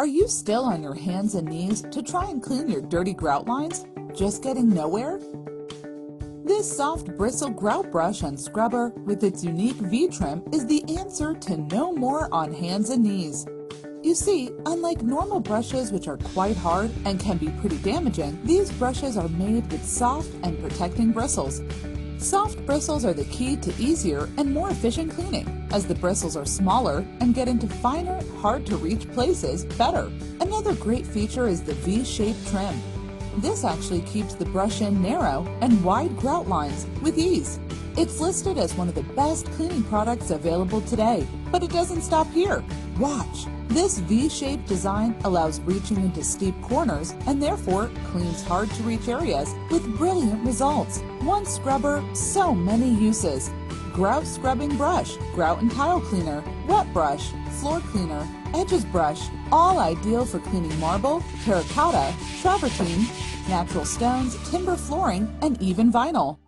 Are you still on your hands and knees to try and clean your dirty grout lines? Just getting nowhere? This soft bristle grout brush and scrubber with its unique V-trim is the answer to no more on hands and knees. You see, unlike normal brushes which are quite hard and can be pretty damaging, these brushes are made with soft and protecting bristles. Soft bristles are the key to easier and more efficient cleaning, as the bristles are smaller and get into finer, hard-to-reach places better. Another great feature is the V-shaped trim. This actually keeps the brush in narrow and wide grout lines with ease. It's listed as one of the best cleaning products available today, but it doesn't stop here. Watch! This V-shaped design allows reaching into steep corners and therefore cleans hard-to-reach areas with brilliant results. One scrubber, so many uses. Grout scrubbing brush, grout and tile cleaner, wet brush, floor cleaner, edges brush, all ideal for cleaning marble, terracotta, travertine, natural stones, timber flooring, and even vinyl.